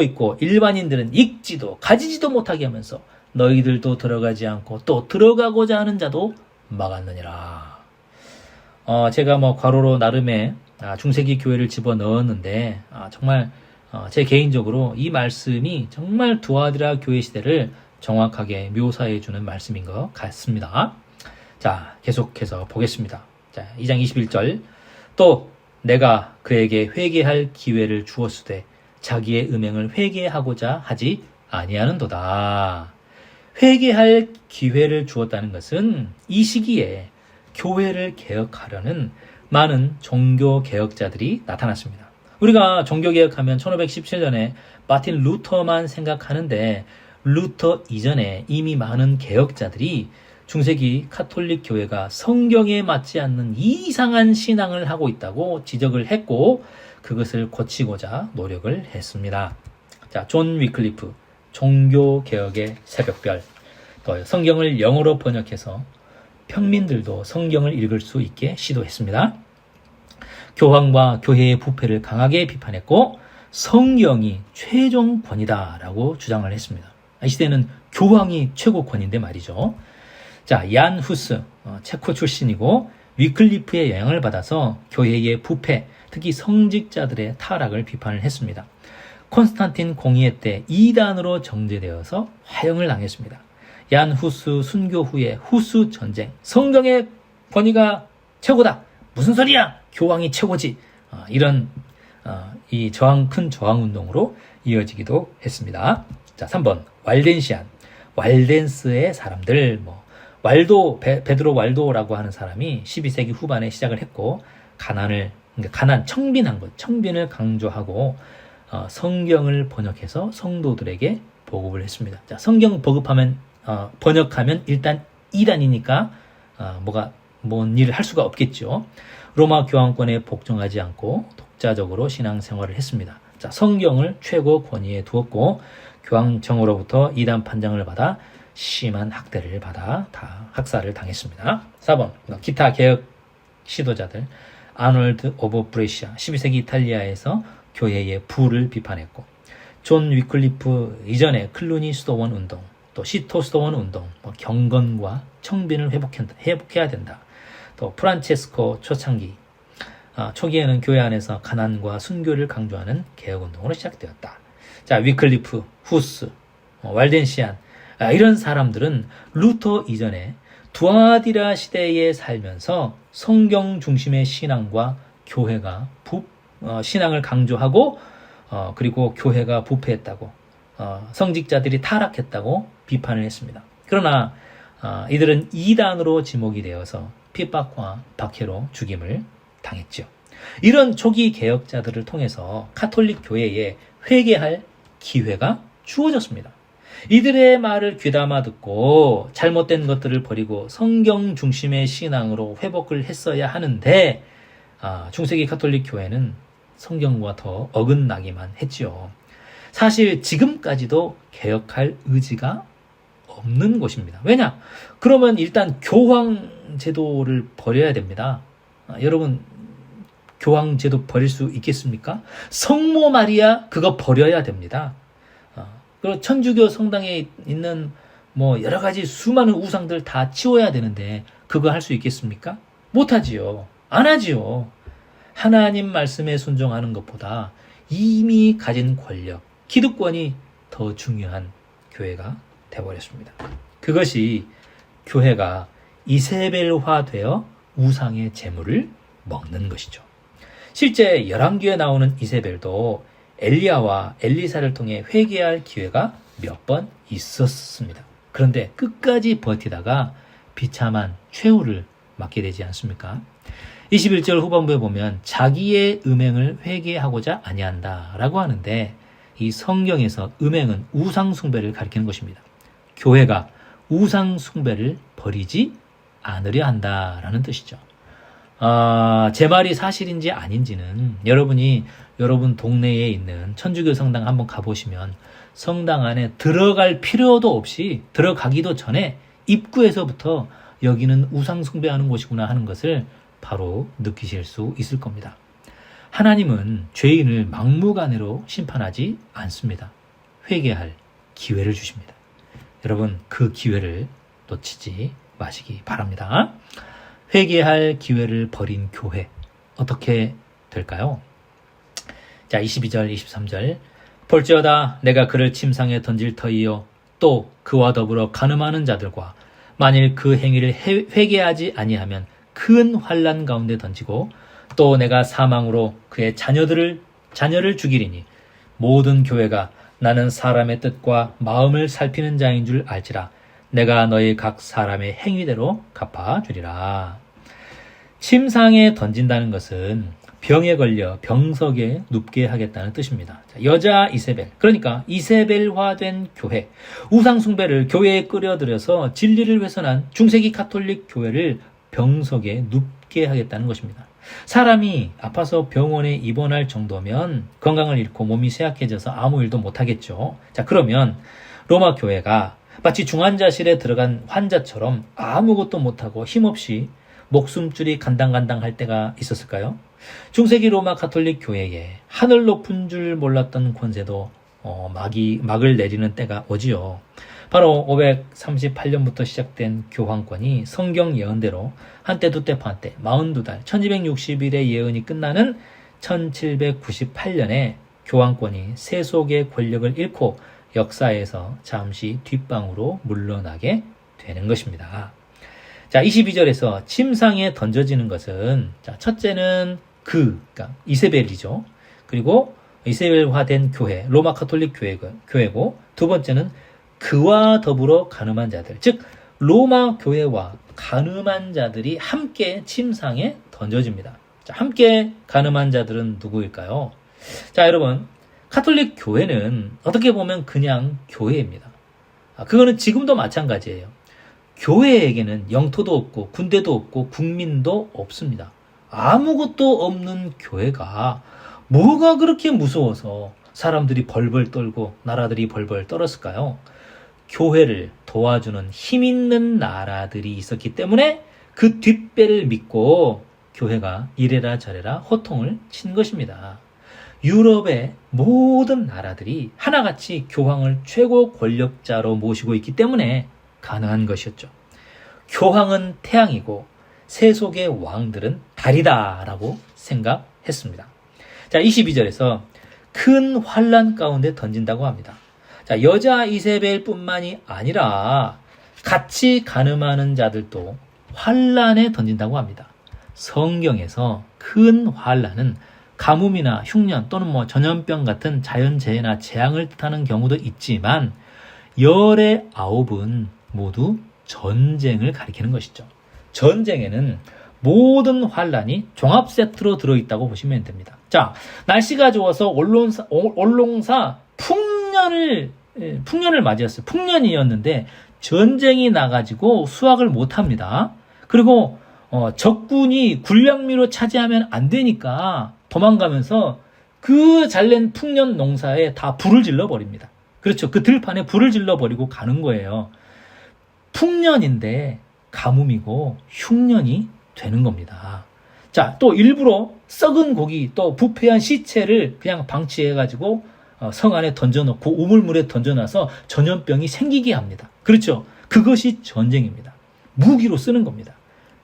있고 일반인들은 읽지도 가지지도 못하게 하면서 너희들도 들어가지 않고 또 들어가고자 하는 자도 막았느니라. 제가 괄호로 나름의 중세기 교회를 집어넣었는데 정말 제 개인적으로 이 말씀이 정말 두아디라 교회 시대를 정확하게 묘사해 주는 말씀인 것 같습니다. 자, 계속해서 보겠습니다. 자, 2장 21절. 또 내가 그에게 회개할 기회를 주었으되 자기의 음행을 회개하고자 하지 아니하는도다. 회개할 기회를 주었다는 것은 이 시기에 교회를 개혁하려는 많은 종교 개혁자들이 나타났습니다. 우리가 종교 개혁하면 1517년에 마틴 루터만 생각하는데 루터 이전에 이미 많은 개혁자들이 중세기 카톨릭 교회가 성경에 맞지 않는 이상한 신앙을 하고 있다고 지적을 했고 그것을 고치고자 노력을 했습니다. 자, 존 위클리프 종교 개혁의 새벽별, 또 성경을 영어로 번역해서 평민들도 성경을 읽을 수 있게 시도했습니다. 교황과 교회의 부패를 강하게 비판했고 성경이 최종 권위다라고 주장을 했습니다. 이 시대는 교황이 최고권인데 말이죠. 자, 얀 후스, 체코 출신이고 위클리프의 영향을 받아서 교회의 부패, 특히 성직자들의 타락을 비판을 했습니다. 콘스탄틴 공의회 때 이단으로 정제되어서 화형을 당했습니다. 얀 후스 순교 후에 후스 전쟁, 성경의 권위가 최고다. 무슨 소리야? 교황이 최고지. 이런 이 큰 저항 운동으로 이어지기도 했습니다. 자, 3번 왈덴시안, 왈덴스의 사람들, 베드로 왈도라고 하는 사람이 12세기 후반에 시작을 했고 청빈을 강조하고 성경을 번역해서 성도들에게 보급을 했습니다. 자, 성경 번역하면 일단 이단이니까 뭔 일을 할 수가 없겠죠. 로마 교황권에 복종하지 않고 독자적으로 신앙생활을 했습니다. 자, 성경을 최고 권위에 두었고 교황청으로부터 이단 판정을 받아 심한 학대를 받아 학살을 당했습니다. 4번 기타 개혁 시도자들. 아놀드 오브 브레시아 12세기 이탈리아에서 교회의 부를 비판했고 존 위클리프 이전에 클루니 수도원 운동, 또 시토 수도원 운동, 경건과 청빈을 회복해야 된다. 또 프란체스코 초창기 초기에는 교회 안에서 가난과 순교를 강조하는 개혁운동으로 시작되었다. 자, 위클리프, 후스, 왈덴시안 이런 사람들은 루터 이전에 두아디라 시대에 살면서 성경 중심의 신앙과 교회가 신앙을 강조하고 그리고 교회가 부패했다고 성직자들이 타락했다고 비판을 했습니다. 그러나 이들은 이단으로 지목이 되어서 핍박과 박해로 죽임을 당했죠. 이런 초기 개혁자들을 통해서 카톨릭 교회에 회개할 기회가 주어졌습니다. 이들의 말을 귀담아 듣고 잘못된 것들을 버리고 성경 중심의 신앙으로 회복을 했어야 하는데 중세기 카톨릭 교회는 성경과 더 어긋나기만 했지요. 사실 지금까지도 개혁할 의지가 없는 곳입니다. 왜냐? 그러면 일단 교황 제도를 버려야 됩니다. 여러분, 교황 제도 버릴 수 있겠습니까? 성모 마리아 그거 버려야 됩니다. 그리고 천주교 성당에 있는 여러 가지 수많은 우상들 다 치워야 되는데 그거 할 수 있겠습니까? 못하지요. 안 하지요. 하나님 말씀에 순종하는 것보다 이미 가진 권력, 기득권이 더 중요한 교회가 되어버렸습니다. 그것이 교회가 이세벨화되어 우상의 제물을 먹는 것이죠. 실제 열왕기에 나오는 이세벨도 엘리야와 엘리사를 통해 회개할 기회가 몇 번 있었습니다. 그런데 끝까지 버티다가 비참한 최후를 맞게 되지 않습니까? 21절 후반부에 보면 자기의 음행을 회개하고자 아니한다 라고 하는데, 이 성경에서 음행은 우상 숭배를 가리키는 것입니다. 교회가 우상 숭배를 버리지 않으려 한다라는 뜻이죠. 제 말이 사실인지 아닌지는 여러분이 여러분 동네에 있는 천주교 성당 한번 가보시면 성당 안에 들어갈 필요도 없이, 들어가기도 전에 입구에서부터 여기는 우상 숭배하는 곳이구나 하는 것을 바로 느끼실 수 있을 겁니다. 하나님은 죄인을 막무가내로 심판하지 않습니다. 회개할 기회를 주십니다. 여러분, 그 기회를 놓치지 마시기 바랍니다. 회개할 기회를 버린 교회, 어떻게 될까요? 자, 22절, 23절. 볼지어다 내가 그를 침상에 던질 터이요 또 그와 더불어 간음하는 자들과 만일 그 행위를 회개하지 아니하면 큰 환난 가운데 던지고 또 내가 사망으로 그의 자녀를 죽이리니 모든 교회가 나는 사람의 뜻과 마음을 살피는 자인 줄 알지라. 내가 너희 각 사람의 행위대로 갚아주리라. 침상에 던진다는 것은 병에 걸려 병석에 눕게 하겠다는 뜻입니다. 여자 이세벨, 그러니까 이세벨화된 교회, 우상숭배를 교회에 끌어들여서 진리를 훼손한 중세기 가톨릭 교회를 병석에 눕게 하겠다는 것입니다. 사람이 아파서 병원에 입원할 정도면 건강을 잃고 몸이 쇠약해져서 아무 일도 못하겠죠. 자, 그러면 로마 교회가 마치 중환자실에 들어간 환자처럼 아무것도 못하고 힘없이 목숨줄이 간당간당 할 때가 있었을까요? 중세기 로마 가톨릭 교회에 하늘 높은 줄 몰랐던 권세도 막을 내리는 때가 오지요. 바로 538년부터 시작된 교황권이 성경 예언대로 한때 두때 판때 42달 1260일의 예언이 끝나는 1798년에 교황권이 세속의 권력을 잃고 역사에서 잠시 뒷방으로 물러나게 되는 것입니다. 자, 22절에서 침상에 던져지는 것은, 자, 첫째는 그러니까 이세벨이죠. 그리고 이세벨화된 교회, 로마 가톨릭 교회고, 두 번째는 그와 더불어 간음한 자들, 즉 로마 교회와 간음한 자들이 함께 침상에 던져집니다. 자, 함께 간음한 자들은 누구일까요? 자, 여러분, 가톨릭 교회는 어떻게 보면 그냥 교회입니다. 그거는 지금도 마찬가지예요. 교회에게는 영토도 없고 군대도 없고 국민도 없습니다. 아무것도 없는 교회가 뭐가 그렇게 무서워서 사람들이 벌벌 떨고 나라들이 벌벌 떨었을까요? 교회를 도와주는 힘 있는 나라들이 있었기 때문에 그 뒷배를 믿고 교회가 이래라 저래라 호통을 친 것입니다. 유럽의 모든 나라들이 하나같이 교황을 최고 권력자로 모시고 있기 때문에 가능한 것이었죠. 교황은 태양이고 세속의 왕들은 달이다라고 생각했습니다. 자, 22절에서 큰 환난 가운데 던진다고 합니다. 자, 여자 이세벨뿐만이 아니라 같이 간음하는 자들도 환난에 던진다고 합니다. 성경에서 큰 환난은 가뭄이나 흉년 또는 전염병 같은 자연재해나 재앙을 뜻하는 경우도 있지만 열의 9은 모두 전쟁을 가리키는 것이죠. 전쟁에는 모든 환란이 종합 세트로 들어있다고 보시면 됩니다. 자, 날씨가 좋아서 언론사 풍년을 맞이했어요. 풍년이었는데 전쟁이 나가지고 수확을 못합니다. 그리고 적군이 군량미로 차지하면 안 되니까 도망가면서 그 잘낸 풍년 농사에 다 불을 질러버립니다. 그렇죠. 그 들판에 불을 질러버리고 가는 거예요. 풍년인데 가뭄이고 흉년이 되는 겁니다. 자, 또 일부러 썩은 고기 또 부패한 시체를 그냥 방치해가지고 성 안에 던져놓고 우물물에 던져놔서 전염병이 생기게 합니다. 그렇죠. 그것이 전쟁입니다. 무기로 쓰는 겁니다.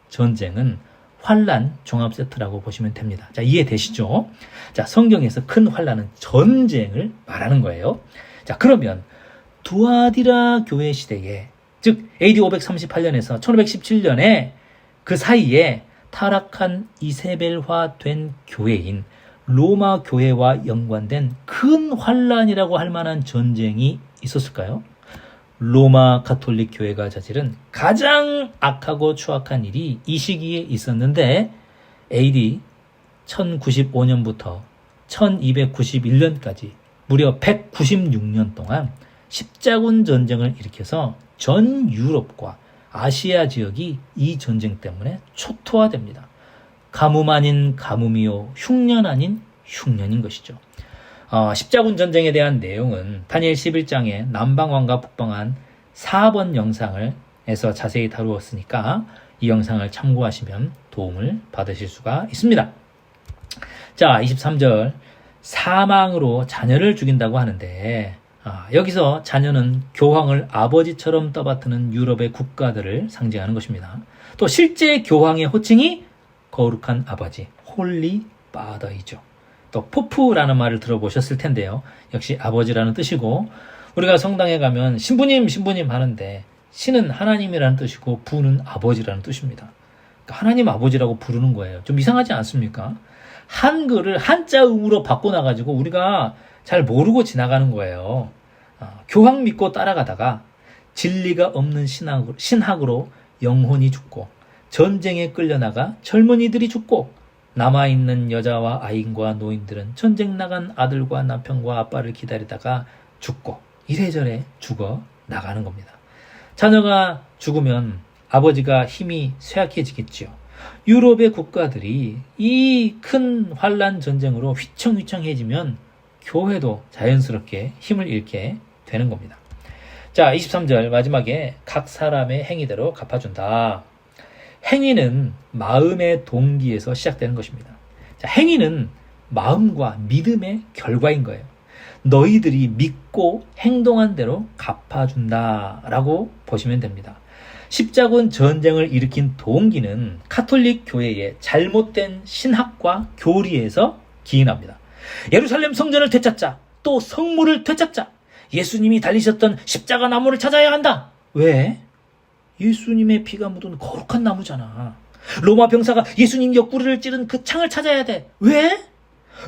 전쟁은 환란 종합 세트라고 보시면 됩니다. 자, 이해되시죠? 자, 성경에서 큰 환란은 전쟁을 말하는 거예요. 자, 그러면 두아디라 교회 시대에, 즉 AD 538년에서 1517년에 그 사이에 타락한 이세벨화된 교회인 로마 교회와 연관된 큰 환란이라고 할 만한 전쟁이 있었을까요? 로마 가톨릭 교회가 저지른 가장 악하고 추악한 일이 이 시기에 있었는데 AD 1095년부터 1291년까지 무려 196년 동안 십자군 전쟁을 일으켜서 전 유럽과 아시아 지역이 이 전쟁 때문에 초토화됩니다. 가뭄 아닌 가뭄이요 흉년 아닌 흉년인 것이죠. 십자군 전쟁에 대한 내용은 다니엘 11장에 남방왕과 북방한 4번 영상을 해서 자세히 다루었으니까 이 영상을 참고하시면 도움을 받으실 수가 있습니다. 자, 23절 사망으로 자녀를 죽인다고 하는데 여기서 자녀는 교황을 아버지처럼 떠받드는 유럽의 국가들을 상징하는 것입니다. 또 실제 교황의 호칭이 거룩한 아버지, 홀리 파더이죠. 또 포프라는 말을 들어보셨을 텐데요. 역시 아버지라는 뜻이고 우리가 성당에 가면 신부님 하는데 신은 하나님이라는 뜻이고 부는 아버지라는 뜻입니다. 그러니까 하나님 아버지라고 부르는 거예요. 좀 이상하지 않습니까? 한글을 한자음으로 바꿔놔가지고 우리가 잘 모르고 지나가는 거예요. 교황 믿고 따라가다가 진리가 없는 신학으로 영혼이 죽고 전쟁에 끌려나가 젊은이들이 죽고 남아있는 여자와 아이와 노인들은 전쟁 나간 아들과 남편과 아빠를 기다리다가 죽고 이래저래 죽어 나가는 겁니다. 자녀가 죽으면 아버지가 힘이 쇠약해지겠지요. 유럽의 국가들이 이 큰 환란 전쟁으로 휘청휘청해지면 교회도 자연스럽게 힘을 잃게 되는 겁니다. 자, 23절 마지막에 각 사람의 행위대로 갚아준다. 행위는 마음의 동기에서 시작되는 것입니다. 자, 행위는 마음과 믿음의 결과인 거예요. 너희들이 믿고 행동한 대로 갚아준다라고 보시면 됩니다. 십자군 전쟁을 일으킨 동기는 가톨릭 교회의 잘못된 신학과 교리에서 기인합니다. 예루살렘 성전을 되찾자, 또 성물을 되찾자, 예수님이 달리셨던 십자가 나무를 찾아야 한다. 왜? 예수님의 피가 묻은 거룩한 나무잖아. 로마 병사가 예수님 옆구리를 찌른 그 창을 찾아야 돼. 왜?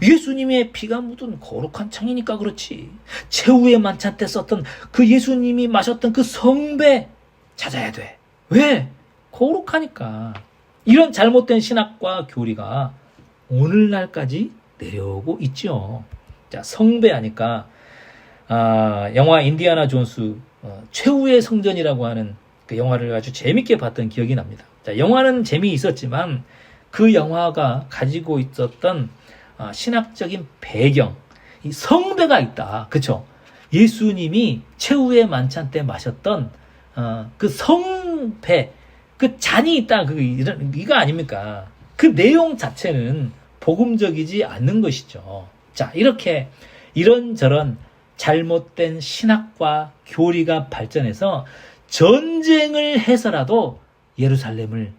예수님의 피가 묻은 거룩한 창이니까 그렇지. 최후의 만찬 때 썼던 그 예수님이 마셨던 그 성배 찾아야 돼. 왜? 거룩하니까. 이런 잘못된 신학과 교리가 오늘날까지 내려오고 있죠. 자, 성배하니까 영화 인디아나 존스 최후의 성전이라고 하는 그 영화를 아주 재밌게 봤던 기억이 납니다. 자, 영화는 재미있었지만 그 영화가 가지고 있었던 신학적인 배경, 이 성배가 있다. 그쵸? 예수님이 최후의 만찬 때 마셨던 그 성배, 그 잔이 있다. 이거 아닙니까? 그 내용 자체는 복음적이지 않는 것이죠. 자, 이렇게 이런저런 잘못된 신학과 교리가 발전해서 전쟁을 해서라도 예루살렘을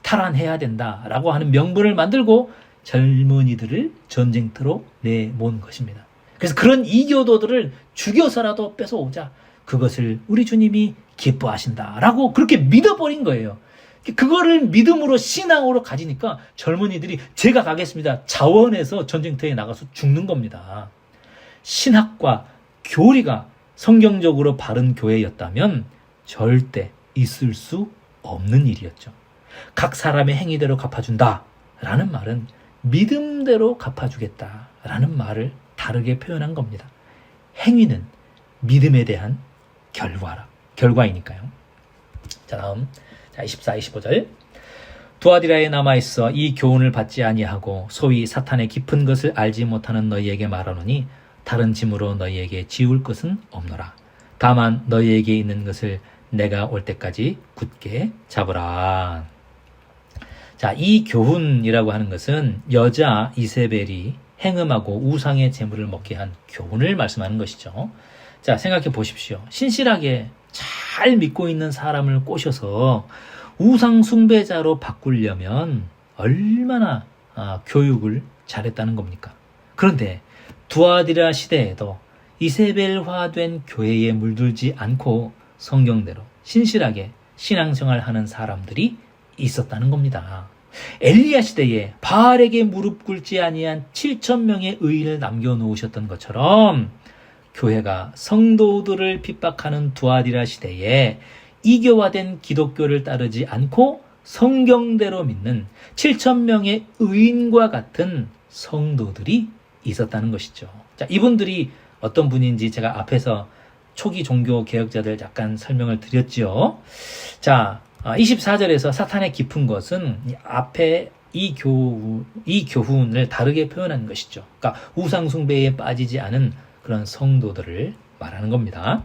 탈환해야 된다라고 하는 명분을 만들고 젊은이들을 전쟁터로 내몬 것입니다. 그래서 그런 이교도들을 죽여서라도 뺏어오자. 그것을 우리 주님이 기뻐하신다라고 그렇게 믿어버린 거예요. 그거를 믿음으로 신앙으로 가지니까 젊은이들이 제가 가겠습니다. 자원해서 전쟁터에 나가서 죽는 겁니다. 신학과 교리가 성경적으로 바른 교회였다면 절대 있을 수 없는 일이었죠. 각 사람의 행위대로 갚아준다라는 말은 믿음대로 갚아주겠다라는 말을 다르게 표현한 겁니다. 행위는 믿음에 대한 결과이니까요. 자, 다음 24, 25절. 두아디라에 남아있어 이 교훈을 받지 아니하고 소위 사탄의 깊은 것을 알지 못하는 너희에게 말하노니 다른 짐으로 너희에게 지울 것은 없노라. 다만 너희에게 있는 것을 내가 올 때까지 굳게 잡으라. 자, 이 교훈이라고 하는 것은 여자 이세벨이 행음하고 우상의 제물을 먹게 한 교훈을 말씀하는 것이죠. 자, 생각해 보십시오. 신실하게 잘 믿고 있는 사람을 꼬셔서 우상 숭배자로 바꾸려면 얼마나 교육을 잘했다는 겁니까? 그런데 두아디라 시대에도 이세벨화된 교회에 물들지 않고 성경대로 신실하게 신앙생활하는 사람들이 있었다는 겁니다. 엘리야 시대에 바알에게 무릎 꿇지 아니한 7,000명의 의인을 남겨놓으셨던 것처럼 교회가 성도들을 핍박하는 두아디라 시대에 이교화된 기독교를 따르지 않고 성경대로 믿는 7,000명의 의인과 같은 성도들이 있었다는 것이죠. 자, 이분들이 어떤 분인지 제가 앞에서 초기 종교 개혁자들 약간 설명을 드렸죠. 자, 24절에서 사탄의 깊은 것은 앞에 이 교훈을 다르게 표현한 것이죠. 그러니까 우상숭배에 빠지지 않은 그런 성도들을 말하는 겁니다.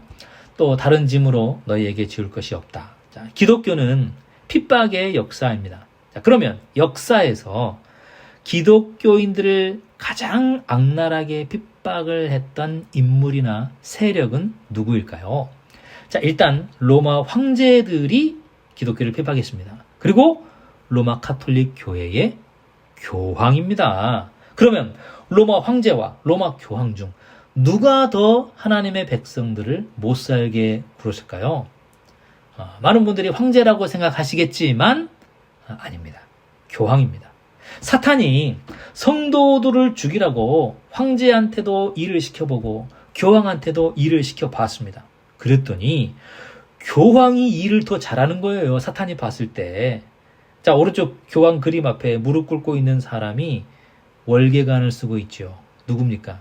또 다른 짐으로 너희에게 지을 것이 없다. 자, 기독교는 핍박의 역사입니다. 자, 그러면 역사에서 기독교인들을 가장 악랄하게 핍박을 했던 인물이나 세력은 누구일까요? 자, 일단 로마 황제들이 기독교를 핍박했습니다. 그리고 로마 카톨릭 교회의 교황입니다. 그러면 로마 황제와 로마 교황 중 누가 더 하나님의 백성들을 못 살게 굴었을까요? 많은 분들이 황제라고 생각하시겠지만 아닙니다. 교황입니다. 사탄이 성도들을 죽이라고 황제한테도 일을 시켜보고 교황한테도 일을 시켜봤습니다. 그랬더니 교황이 일을 더 잘하는 거예요. 사탄이 봤을 때. 자, 오른쪽 교황 그림 앞에 무릎 꿇고 있는 사람이 월계관을 쓰고 있죠. 누굽니까?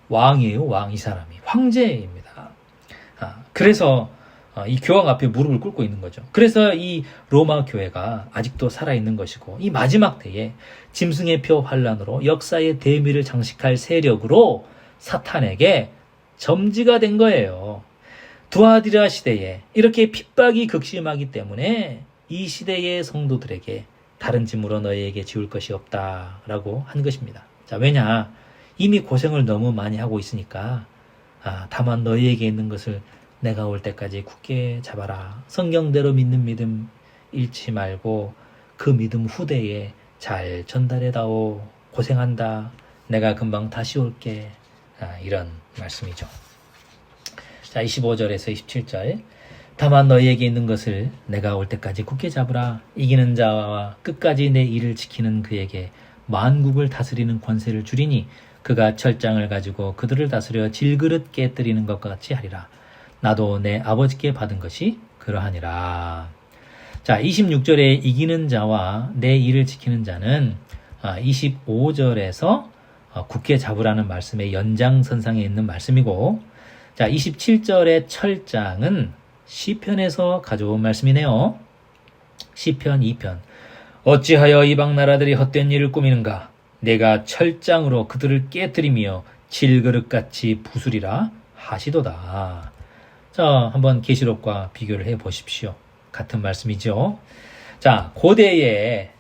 왕이에요. 왕. 이 사람이 황제입니다. 그래서 이 교황 앞에 무릎을 꿇고 있는 거죠. 그래서 이 로마 교회가 아직도 살아있는 것이고, 이 마지막 때에 짐승의 표 환란으로 역사의 대미를 장식할 세력으로 사탄에게 점지가 된 거예요. 두아디라 시대에 이렇게 핍박이 극심하기 때문에 이 시대의 성도들에게 다른 짐으로 너희에게 지울 것이 없다라고 한 것입니다. 자, 왜냐? 이미 고생을 너무 많이 하고 있으니까 다만 너희에게 있는 것을 내가 올 때까지 굳게 잡아라. 성경대로 믿는 믿음 잃지 말고 그 믿음 후대에 잘 전달해다오. 고생한다. 내가 금방 다시 올게. 이런 말씀이죠. 자, 25절에서 27절. 다만 너희에게 있는 것을 내가 올 때까지 굳게 잡으라. 이기는 자와 끝까지 내 일을 지키는 그에게 만국을 다스리는 권세를 주리니 그가 철장을 가지고 그들을 다스려 질그릇 깨뜨리는 것과 같이 하리라. 나도 내 아버지께 받은 것이 그러하니라. 자, 26절에 이기는 자와 내 일을 지키는 자는 25절에서 굳게 잡으라는 말씀의 연장선상에 있는 말씀이고, 자, 27절의 철장은 시편에서 가져온 말씀이네요. 시편 2편. 어찌하여 이방 나라들이 헛된 일을 꾸미는가? 내가 철장으로 그들을 깨뜨리며 질그릇같이 부수리라 하시도다. 자, 한번 계시록과 비교를 해 보십시오. 같은 말씀이죠. 자, 고대의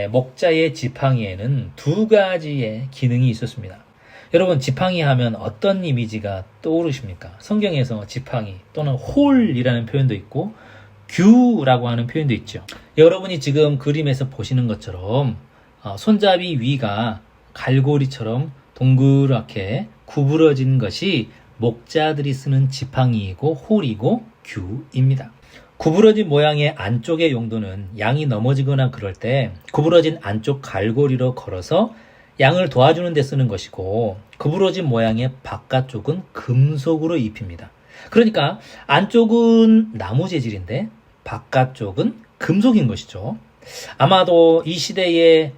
목자의 지팡이에는 두 가지의 기능이 있었습니다. 여러분, 지팡이 하면 어떤 이미지가 떠오르십니까? 성경에서 지팡이 또는 홀이라는 표현도 있고 규라고 하는 표현도 있죠. 여러분이 지금 그림에서 보시는 것처럼 손잡이 위가 갈고리처럼 동그랗게 구부러진 것이 목자들이 쓰는 지팡이이고 홀이고 규입니다. 구부러진 모양의 안쪽의 용도는 양이 넘어지거나 그럴 때 구부러진 안쪽 갈고리로 걸어서 양을 도와주는 데 쓰는 것이고, 구부러진 모양의 바깥쪽은 금속으로 입힙니다. 그러니까 안쪽은 나무 재질인데 바깥쪽은 금속인 것이죠. 아마도 이 시대에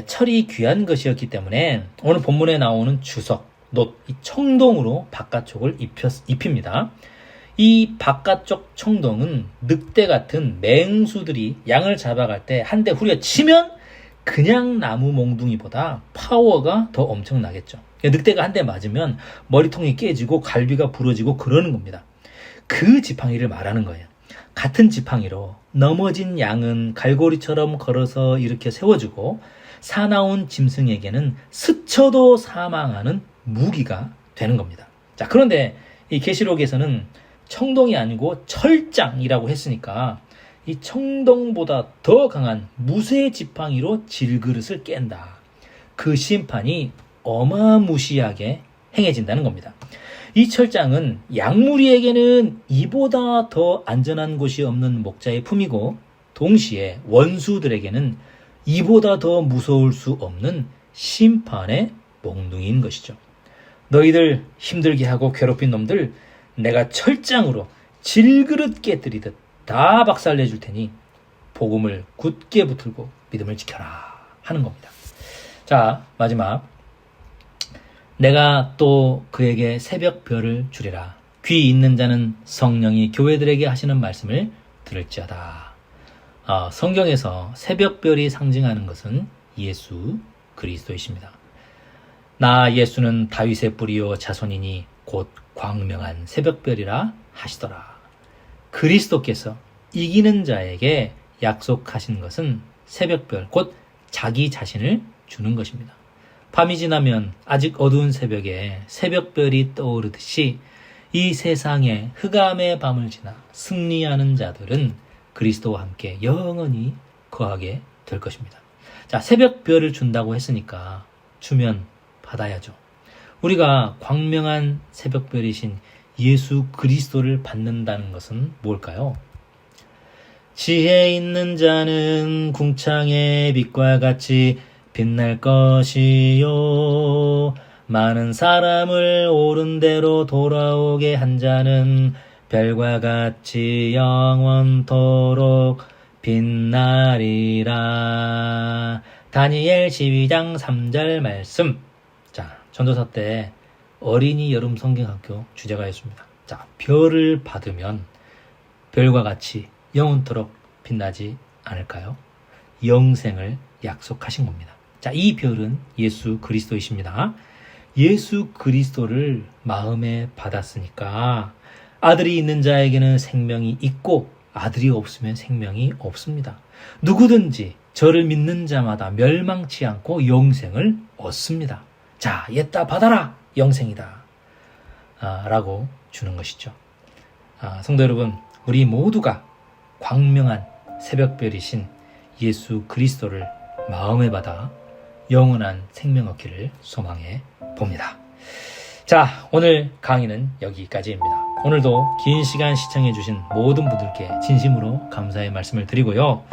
철이 귀한 것이었기 때문에 오늘 본문에 나오는 주석, 놋, 이 청동으로 바깥쪽을 입힙니다. 이 바깥쪽 청동은 늑대 같은 맹수들이 양을 잡아갈 때 한 대 후려치면 그냥 나무 몽둥이보다 파워가 더 엄청나겠죠. 늑대가 한 대 맞으면 머리통이 깨지고 갈비가 부러지고 그러는 겁니다. 그 지팡이를 말하는 거예요. 같은 지팡이로 넘어진 양은 갈고리처럼 걸어서 이렇게 세워주고 사나운 짐승에게는 스쳐도 사망하는 무기가 되는 겁니다. 자, 그런데 이 계시록에서는 청동이 아니고 철장이라고 했으니까 이 청동보다 더 강한 무쇠 지팡이로 질그릇을 깬다. 그 심판이 어마무시하게 행해진다는 겁니다. 이 철장은 양무리에게는 이보다 더 안전한 곳이 없는 목자의 품이고, 동시에 원수들에게는 이보다 더 무서울 수 없는 심판의 몽둥이인 것이죠. 너희들 힘들게 하고 괴롭힌 놈들 내가 철장으로 질그릇 깨뜨리듯 다 박살내줄 테니 복음을 굳게 붙들고 믿음을 지켜라 하는 겁니다. 자, 마지막. 내가 또 그에게 새벽별을 주리라. 귀 있는 자는 성령이 교회들에게 하시는 말씀을 들을지어다. 성경에서 새벽별이 상징하는 것은 예수 그리스도이십니다. 나 예수는 다윗의 뿌리요 자손이니 곧 광명한 새벽별이라 하시더라. 그리스도께서 이기는 자에게 약속하신 것은 새벽별, 곧 자기 자신을 주는 것입니다. 밤이 지나면 아직 어두운 새벽에 새벽별이 떠오르듯이 이 세상의 흑암의 밤을 지나 승리하는 자들은 그리스도와 함께 영원히 거하게 될 것입니다. 자, 새벽별을 준다고 했으니까 주면 받아야죠. 우리가 광명한 새벽별이신 예수 그리스도를 받는다는 것은 뭘까요? 지혜 있는 자는 궁창의 빛과 같이 빛날 것이요. 많은 사람을 옳은 대로 돌아오게 한 자는 별과 같이 영원토록 빛나리라. 다니엘 12장 3절 말씀. 자, 전도사 때 어린이 여름 성경학교 주제가였습니다. 자, 별을 받으면 별과 같이 영원토록 빛나지 않을까요? 영생을 약속하신 겁니다. 자, 이 별은 예수 그리스도이십니다. 예수 그리스도를 마음에 받았으니까 아들이 있는 자에게는 생명이 있고 아들이 없으면 생명이 없습니다. 누구든지 저를 믿는 자마다 멸망치 않고 영생을 얻습니다. 자, 옛다 받아라! 영생이다. 라고 주는 것이죠. 성도 여러분, 우리 모두가 광명한 새벽별이신 예수 그리스도를 마음에 받아 영원한 생명 얻기를 소망해 봅니다. 자, 오늘 강의는 여기까지입니다. 오늘도 긴 시간 시청해 주신 모든 분들께 진심으로 감사의 말씀을 드리고요.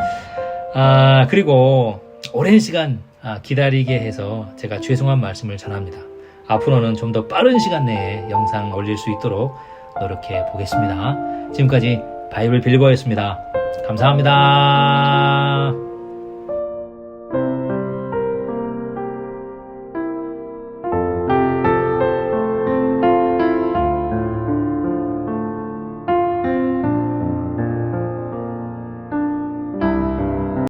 그리고 오랜 시간 기다리게 해서 제가 죄송한 말씀을 전합니다. 앞으로는 좀 더 빠른 시간 내에 영상 올릴 수 있도록 노력해 보겠습니다. 지금까지 바이블 빌리버였습니다. 감사합니다.